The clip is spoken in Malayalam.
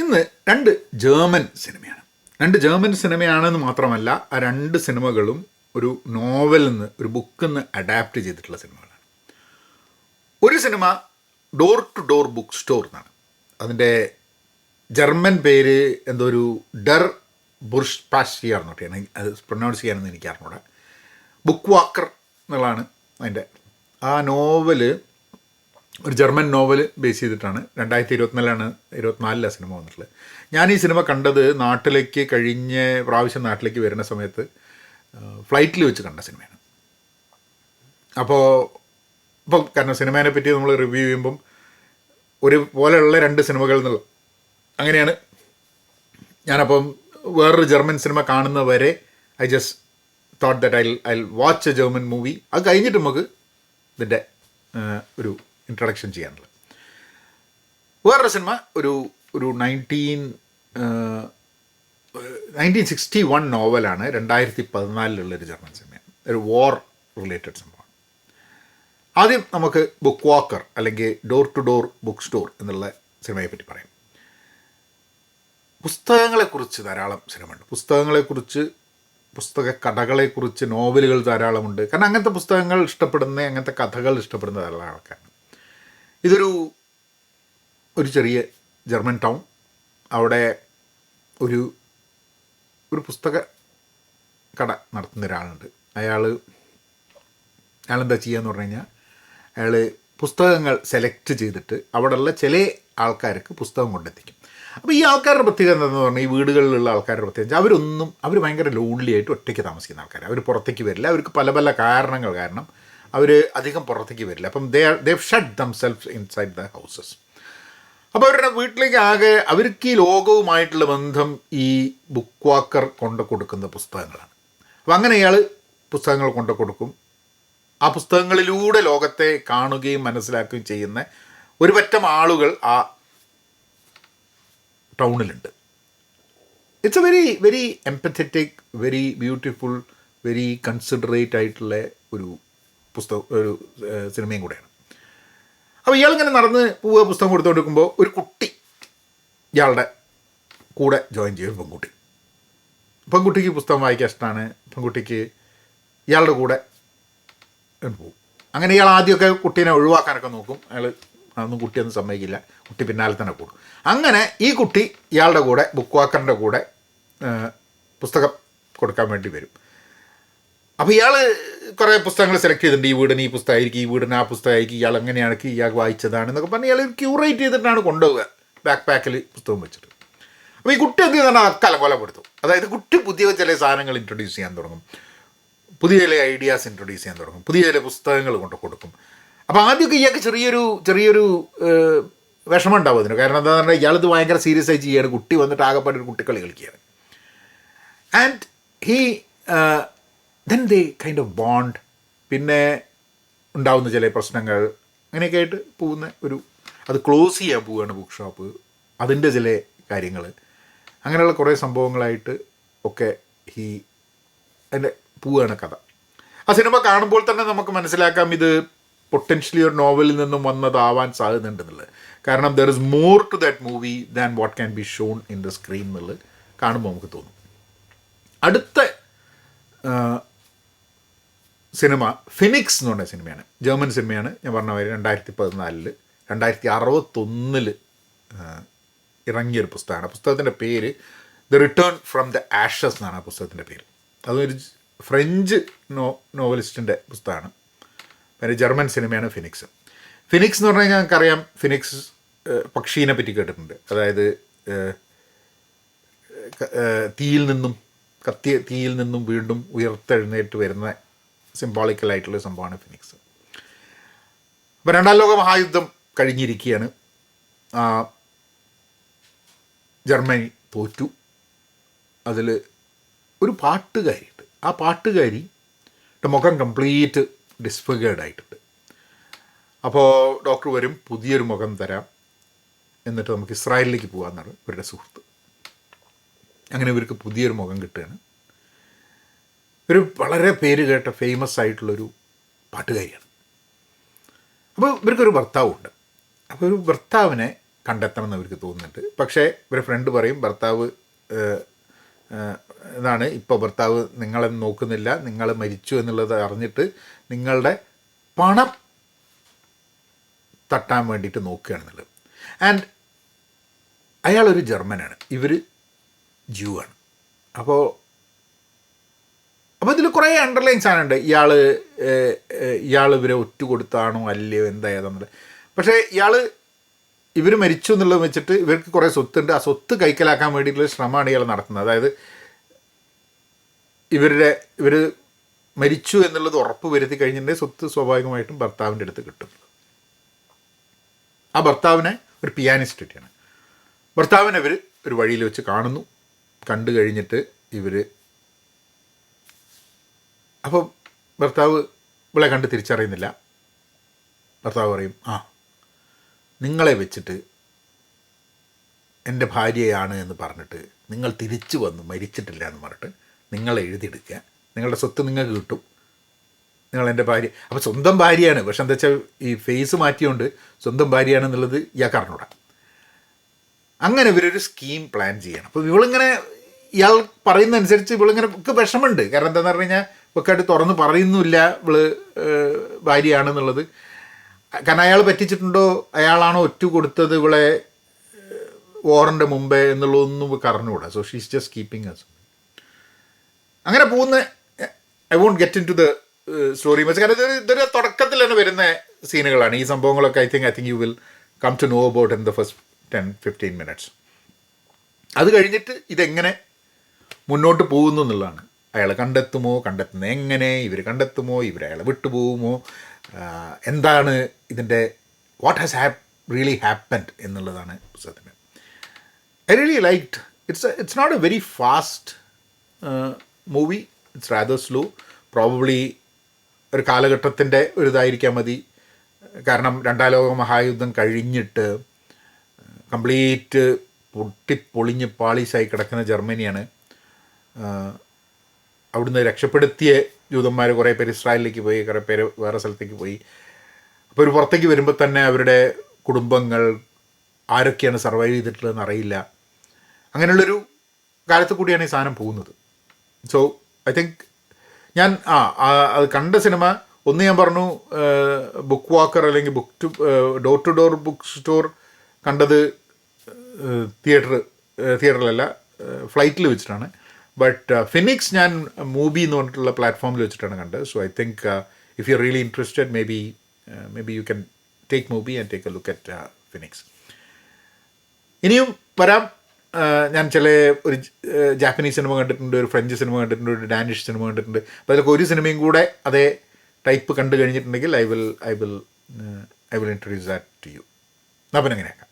ഇന്ന് 2 ജർമ്മൻ സിനിമയാണ്. 2 ജർമ്മൻ സിനിമയാണെന്ന് മാത്രമല്ല, ആ 2 സിനിമകളും ഒരു നോവലിൽ നിന്ന്, ഒരു ബുക്കിൽ നിന്ന് അഡാപ്റ്റ് ചെയ്തിട്ടുള്ള സിനിമകളാണ്. ഒരു സിനിമ door to door bookstore എന്നാണ്. അതിൻ്റെ ജർമ്മൻ പേര് എന്തോ ഒരു ഡർ ബുർഷ് പാഷിയർ എന്നൊക്കെയാണ്. അത് പ്രൊനൗൺസ് ചെയ്യാനൊന്നും എനിക്ക് അറിഞ്ഞൂടാ. ബുക്ക് വാക്കർ എന്നുള്ളതാണ് അതിൻ്റെ. ആ നോവല് ഒരു ജർമ്മൻ നോവൽ ബേസ് ചെയ്തിട്ടാണ്. 2024 സിനിമ വന്നിട്ടുള്ളത്. ഞാൻ ഈ സിനിമ കണ്ടത് നാട്ടിലേക്ക് കഴിഞ്ഞ പ്രാവശ്യം നാട്ടിലേക്ക് വരുന്ന സമയത്ത് ഫ്ലൈറ്റിൽ വെച്ച് കണ്ട സിനിമയാണ്. അപ്പോൾ കാരണം സിനിമേനെ പറ്റി നമ്മൾ റിവ്യൂ ചെയ്യുമ്പം ഒരു പോലെയുള്ള 2 സിനിമകൾ എന്നുള്ള അങ്ങനെയാണ്. ഞാനപ്പം വേറൊരു ജർമ്മൻ സിനിമ കാണുന്നവരെ I just thought that I watch A German movie. അത് കഴിഞ്ഞിട്ട് നമുക്ക് ഇതിൻ്റെ ഒരു ഇൻട്രഡക്ഷൻ ചെയ്യാനുള്ളത്. വേറൊരു സിനിമ ഒരു 1961 നോവലാണ്. 2014 ജർമ്മൻ സിനിമയാണ്. ഒരു വാർ റിലേറ്റഡ് സംഭവമാണ്. ആദ്യം നമുക്ക് ബുക്ക് വാക്കർ അല്ലെങ്കിൽ door to door bookstore എന്നുള്ള സിനിമയെ പറ്റി പറയാം. പുസ്തകങ്ങളെക്കുറിച്ച് ധാരാളം സിനിമയുണ്ട്. പുസ്തകങ്ങളെക്കുറിച്ച്, പുസ്തക കഥകളെക്കുറിച്ച് നോവലുകൾ ധാരാളമുണ്ട്. കാരണം അങ്ങനത്തെ പുസ്തകങ്ങൾ ഇഷ്ടപ്പെടുന്ന, അങ്ങനത്തെ കഥകൾ ഇഷ്ടപ്പെടുന്ന ധാരാളം ആൾക്കാരാണ്. ഇതൊരു ചെറിയ ജർമ്മൻ ടൗൺ. അവിടെ ഒരു പുസ്തക കട നടത്തുന്ന ഒരാളുണ്ട്. അയാളെന്താ ചെയ്യുകയെന്ന് പറഞ്ഞു കഴിഞ്ഞാൽ, അയാൾ പുസ്തകങ്ങൾ സെലക്ട് ചെയ്തിട്ട് അവിടെയുള്ള ചില ആൾക്കാർക്ക് പുസ്തകം കൊണ്ടെത്തിക്കും. അപ്പോൾ ഈ ആൾക്കാരുടെ പ്രത്യേകത എന്താണെന്ന് പറഞ്ഞാൽ, ഈ വീടുകളിലുള്ള ആൾക്കാരുടെ പ്രത്യേകിച്ച് അവർ ഭയങ്കര ലോൺലി ആയിട്ട് ഒറ്റയ്ക്ക് താമസിക്കുന്ന ആൾക്കാർ. അവർ പുറത്തേക്ക് വരില്ല. അവർക്ക് പല പല കാരണങ്ങൾ കാരണം അവർ അധികം പുറത്തേക്ക് വരില്ല. അപ്പം they shut themselves inside the houses. അപ്പോൾ അവരുടെ വീട്ടിലേക്ക് ആകെ അവർക്ക് ഈ ലോകവുമായിട്ടുള്ള ബന്ധം ഈ ബുക്ക് വാക്കർ കൊണ്ട് കൊടുക്കുന്ന പുസ്തകങ്ങളാണ്. അപ്പം അങ്ങനെ ഇയാൾ പുസ്തകങ്ങൾ കൊണ്ട് കൊടുക്കും. ആ പുസ്തകങ്ങളിലൂടെ ലോകത്തെ കാണുകയും മനസ്സിലാക്കുകയും ചെയ്യുന്ന ഒരു പറ്റം ആളുകൾ ആ ടൗണിലുണ്ട്. It's a very very empathetic, very beautiful, very considerate ആയിട്ടുള്ള ഒരു സിനിമയും കൂടെയാണ്. അപ്പോൾ ഇയാളിങ്ങനെ നടന്ന് പുസ്തകം കൊടുത്തുകൊണ്ടിരിക്കുമ്പോൾ ഒരു കുട്ടി ഇയാളുടെ കൂടെ ജോയിൻ ചെയ്യും. പെൺകുട്ടിക്ക് പുസ്തകം വായിക്കാൻ ഇഷ്ടമാണ്. പെൺകുട്ടിക്ക് ഇയാളുടെ കൂടെ പോകും. അങ്ങനെ ഇയാൾ ആദ്യമൊക്കെ കുട്ടീനെ ഒഴിവാക്കാനൊക്കെ നോക്കും. അതൊന്നും കുട്ടിയൊന്നും സമ്മതിക്കില്ല. കുട്ടി പിന്നാലെ തന്നെ കൂടും. അങ്ങനെ ഈ കുട്ടി ഇയാളുടെ കൂടെ, ബുക്ക് വാക്കറിൻ്റെ കൂടെ പുസ്തകം കൊടുക്കാൻ വേണ്ടി വരും. അപ്പോൾ ഇയാൾ കുറേ പുസ്തകങ്ങൾ സെലക്ട് ചെയ്തിട്ടുണ്ട്. ഈ വീടിന് ഈ പുസ്തകമായിരിക്കും, ഈ വീടിന് ആ പുസ്തകമായിരിക്കും, ഇയാൾ എങ്ങനെയാണെങ്കിൽ ഇയാൾ വായിച്ചതാണെന്നൊക്കെ പറഞ്ഞ് ഇയാൾ ക്യൂറേറ്റ് ചെയ്തിട്ടാണ് കൊണ്ടുപോവുക ബാക്ക് പാക്കിൽ പുസ്തകം വെച്ചിട്ട്. അപ്പോൾ ഈ കുട്ടി എന്ത് ചെയ്യുന്ന കലകൊലപ്പെടുത്തും. അതായത് കുട്ടി പുതിയ ചില സാധനങ്ങൾ ഇൻട്രൊഡ്യൂസ് ചെയ്യാൻ തുടങ്ങും, പുതിയ ചില ഐഡിയാസ് ഇൻട്രൊഡ്യൂസ് ചെയ്യാൻ തുടങ്ങും, പുതിയ ചില പുസ്തകങ്ങൾ കൊണ്ട് കൊടുക്കും. അപ്പോൾ ആദ്യമൊക്കെ ഇയാൾക്ക് ചെറിയൊരു വിഷമം ഉണ്ടാവും അതിന്. കാരണം എന്താണെന്ന് പറഞ്ഞാൽ ഇയാളിത് ഭയങ്കര സീരിയസ് ആയി ചെയ്യുകയാണ്. കുട്ടി വന്നിട്ട് ആകെപ്പാട് ഒരു കുട്ടിക്കളി കളിക്കുകയാണ്. And then they kind of bond. പിന്നെ ഉണ്ടാവുന്ന ചില പ്രശ്നങ്ങൾ അങ്ങനെയൊക്കെ ആയിട്ട് പോകുന്ന അത് ക്ലോസ് ചെയ്യാൻ പോവുകയാണ് ബുക്ക് ഷോപ്പ്. അതിൻ്റെ ചില കാര്യങ്ങൾ, അങ്ങനെയുള്ള കുറേ സംഭവങ്ങളായിട്ട് ഒക്കെ അതിൻ്റെ പോവുകയാണ് കഥ. ആ സിനിമ കാണുമ്പോൾ തന്നെ നമുക്ക് മനസ്സിലാക്കാം ഇത് പൊട്ടൻഷ്യലി ഒരു നോവലിൽ നിന്നും വന്നതാവാൻ സാധ്യതയുണ്ടെന്നുള്ളത്. കാരണം there is more to that movie than what can be shown in the screen എന്നുള്ളത് കാണുമ്പോൾ നമുക്ക് തോന്നും. അടുത്ത സിനിമ ഫിനിക്സ് എന്ന് പറഞ്ഞ സിനിമയാണ്. ജർമ്മൻ സിനിമയാണ്. ഞാൻ പറഞ്ഞ മാതിരി 2014 2061 ഇറങ്ങിയൊരു പുസ്തകമാണ്. പുസ്തകത്തിൻ്റെ പേര് the return from the Ashes എന്നാണ് ആ പുസ്തകത്തിൻ്റെ പേര്. അതൊരു ഫ്രഞ്ച് നോവലിസ്റ്റിൻ്റെ പുസ്തകമാണ്. പിന്നെ ജർമ്മൻ സിനിമയാണ് ഫിനിക്സ്. ഫിനിക്സ് എന്ന് പറഞ്ഞു കഴിഞ്ഞാൽ ഞങ്ങൾക്കറിയാം, ഫിനിക്സ് പക്ഷീനെ പറ്റി കേട്ടിട്ടുണ്ട്. അതായത് തീയിൽ നിന്നും വീണ്ടും ഉയർത്തെഴുന്നേറ്റ് വരുന്ന സിംബോളിക്കലായിട്ടുള്ള സംഭവമാണ് ഫിനിക്സ്. അപ്പോൾ 2ാം ലോക മഹായുദ്ധം കഴിഞ്ഞിരിക്കുകയാണ്. ജർമ്മനി തോറ്റു. അതിൽ ഒരു പാട്ടുകാരിയുണ്ട്. ആ പാട്ടുകാരിയുടെ മുഖം കംപ്ലീറ്റ് ഡിസ്ഫിഗേർഡ് ആയിട്ടുണ്ട്. അപ്പോൾ ഡോക്ടർ വരും, പുതിയൊരു മുഖം തരാം, എന്നിട്ട് നമുക്ക് ഇസ്രായേലിലേക്ക് പോകാമെന്നാണ് ഇവരുടെ സുഹൃത്ത്. അങ്ങനെ ഇവർക്ക് പുതിയൊരു മുഖം കിട്ടുകയാണ്. ഒരു വളരെ പേര് കേട്ട ഫേമസ് ആയിട്ടുള്ളൊരു പാട്ടുകാരിയാണ്. അപ്പോൾ ഇവർക്കൊരു ഭർത്താവുണ്ട്. അപ്പോൾ ഒരു ഭർത്താവിനെ കണ്ടെത്തണം എന്ന് അവർക്ക് തോന്നുന്നുണ്ട്. പക്ഷേ ഇവരെ ഫ്രണ്ട് പറയും ഭർത്താവ് ഇതാണ്, ഇപ്പോൾ ഭർത്താവ് നിങ്ങളെ നോക്കുന്നില്ല, നിങ്ങൾ മരിച്ചു എന്നുള്ളത് അറിഞ്ഞിട്ട് നിങ്ങളുടെ പണം തട്ടാൻ വേണ്ടിയിട്ട് നോക്കുകയാണെന്നുള്ളത്. ആൻഡ് അയാളൊരു ജർമ്മനാണ്, ഇവർ ജൂ ആണ്. അപ്പോൾ ഇതിൽ കുറേ അണ്ടർലൈൻ സാധനമുണ്ട്. ഇയാൾ ഇവരെ ഒറ്റ കൊടുത്താണോ അല്ലയോ എന്തായതെന്നുള്ളത്. പക്ഷേ ഇവർ മരിച്ചു എന്നുള്ളത് വെച്ചിട്ട് ഇവർക്ക് കുറേ സ്വത്തുണ്ട്, ആ സ്വത്ത് കൈക്കലാക്കാൻ വേണ്ടിയിട്ടുള്ള ശ്രമമാണ് ഇയാൾ നടത്തുന്നത്. അതായത് ഇവർ മരിച്ചു എന്നുള്ളത് ഉറപ്പ് വരുത്തി കഴിഞ്ഞിട്ടുണ്ടെങ്കിൽ സ്വത്ത് സ്വാഭാവികമായിട്ടും ഭർത്താവിൻ്റെ അടുത്ത് കിട്ടും. ആ ഭർത്താവിനെ ഒരു പിയാനിസ്റ്റാണ്. ഭർത്താവിനെ ഇവർ ഒരു വഴിയിൽ വെച്ച് കാണുന്നു. കണ്ടു കഴിഞ്ഞിട്ട് അപ്പോൾ ഭർത്താവ് ഇവളെ കണ്ട് തിരിച്ചറിയുന്നില്ല. ഭർത്താവ് പറയും, നിങ്ങളെ വെച്ചിട്ട് എൻ്റെ ഭാര്യയാണ് എന്ന് പറഞ്ഞിട്ട് നിങ്ങൾ തിരിച്ചു വന്നു മരിച്ചിട്ടില്ല എന്ന് പറഞ്ഞിട്ട് നിങ്ങളെ എഴുതിയെടുക്കുക, നിങ്ങളുടെ സ്വത്ത് നിങ്ങൾക്ക് കിട്ടും, നിങ്ങൾ എൻ്റെ ഭാര്യ. അപ്പോൾ സ്വന്തം ഭാര്യയാണ്, പക്ഷെ എന്താ വെച്ചാൽ ഈ ഫേസ് മാറ്റിയോണ്ട് സ്വന്തം ഭാര്യയാണെന്നുള്ളത് ഇയാൾക്ക് അറിഞ്ഞൂടാ. അങ്ങനെ ഇവരൊരു സ്കീം പ്ലാൻ ചെയ്യണം. അപ്പോൾ ഇയാൾ പറയുന്നതനുസരിച്ച് ഇവളിങ്ങനെ ഒക്കെ വിഷമമുണ്ട്. കാരണം എന്താണെന്ന് പറഞ്ഞു കഴിഞ്ഞാൽ ഇവക്കായിട്ട് തുറന്ന് പറയുന്നില്ല ഇവള് ഭാര്യയാണെന്നുള്ളത്. കാരണം അയാൾ പറ്റിച്ചിട്ടുണ്ടോ, അയാളാണോ ഒറ്റ കൊടുത്തത് ഇവളെ വാറിൻ്റെ മുമ്പേ എന്നുള്ളതൊന്നും ഇവർക്ക് അറിഞ്ഞുകൂടാ. So she's just keeping us. അങ്ങനെ പോകുന്ന I won't get into the story much. കാരണം ഇതൊരു തുടക്കത്തിൽ തന്നെ വരുന്ന സീനുകളാണ് ഈ സംഭവങ്ങളൊക്കെ. I think you will come to know about in the first 10-15 minutes. അത് കഴിഞ്ഞിട്ട് ഇതെങ്ങനെ മുന്നോട്ട് പോകുന്നു എന്നുള്ളതാണ്. അയാളെ കണ്ടെത്തുന്നത് എങ്ങനെ, ഇവർ കണ്ടെത്തുമോ, അയാളെ വിട്ടുപോകുമോ, എന്താണ് ഇതിൻ്റെ വാട്ട് ഹാസ് റിയലി ഹാപ്പൻഡ് എന്നുള്ളതാണ് പുസ്തകത്തിന്. I really liked. It's not a very fast movie, it's rather slow. Probably ഒരു കാലഘട്ടത്തിൻ്റെ ഒരു ഇതായിരിക്കാൻ മതി. കാരണം രണ്ടാം ലോക മഹായുദ്ധം കഴിഞ്ഞിട്ട് കംപ്ലീറ്റ് പൊട്ടിപ്പൊളിഞ്ഞ് പാളീസായി കിടക്കുന്ന ജർമ്മനിയാണ്. അവിടുന്ന് രക്ഷപ്പെടുത്തിയ ജൂതന്മാർ കുറേ പേര് ഇസ്രായേലിലേക്ക് പോയി, കുറേ പേര് വേറെ സ്ഥലത്തേക്ക് പോയി. അപ്പോൾ ഒരു പുറത്തേക്ക് വരുമ്പോൾ തന്നെ അവരുടെ കുടുംബങ്ങൾ ആരൊക്കെയാണ് സർവൈവ് ചെയ്തിട്ടുള്ളതെന്ന് അറിയില്ല. അങ്ങനെയുള്ളൊരു കാലത്ത് കൂടിയാണ് ഈ സാധനം പോകുന്നത്. സോ ഐ തിങ്ക് ഞാൻ അത് കണ്ട സിനിമ ഒന്ന് ഞാൻ പറഞ്ഞു, ബുക്ക് വാക്കർ അല്ലെങ്കിൽ door to door bookstore കണ്ടത് തിയേറ്ററിലല്ല, ഫ്ലൈറ്റിൽ വെച്ചിട്ടാണ്. ബട്ട് ഫിനിക്സ് ഞാൻ മൂബി എന്ന് പറഞ്ഞിട്ടുള്ള പ്ലാറ്റ്ഫോമിൽ വെച്ചിട്ടാണ് കണ്ടത്. So I think if you are really interested maybe you can take Mubi and take a look at Phoenix. ഇനിയും വരാം. ഞാൻ ഒരു ജാപ്പനീസ് സിനിമ കണ്ടിട്ടുണ്ട്, ഒരു ഫ്രഞ്ച് സിനിമ കണ്ടിട്ടുണ്ട്, ഒരു ഡാനിഷ് സിനിമ കണ്ടിട്ടുണ്ട്. അപ്പോൾ അതിലൊക്കെ ഒരു സിനിമയും കൂടെ അതേ ടൈപ്പ് കണ്ടു കഴിഞ്ഞിട്ടുണ്ടെങ്കിൽ I will introduce that to you. അപ്പം എങ്ങനെയാക്കാം.